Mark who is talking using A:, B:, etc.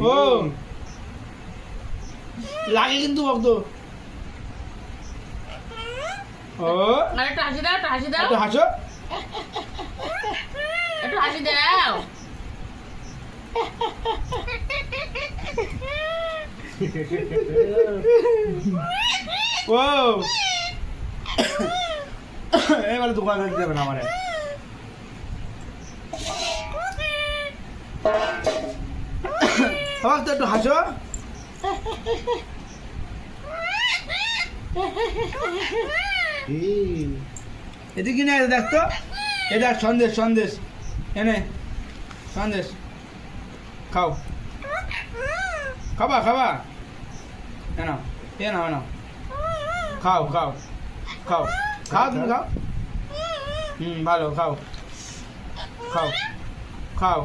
A: ও লাগে কিন্তু ভক্ত। ও
B: একটু হাসি দাও, একটু হাসি দাও,
A: একটু হাসো।
B: একটু হাসি দাও।
A: ও এবার দোকান দিতে দেবে না আমারে। তো একটু হাসো। এদিকে কিনে আছে দেখ তো, এ দেখ সন্দেশ, সন্দেশ এনে সন্দেশ খাও, খাবা খাবা, এনাও এনাও এনাও, খাও খাও খাও খাও, তুমি খাও। ভালো, খাও খাও খাও।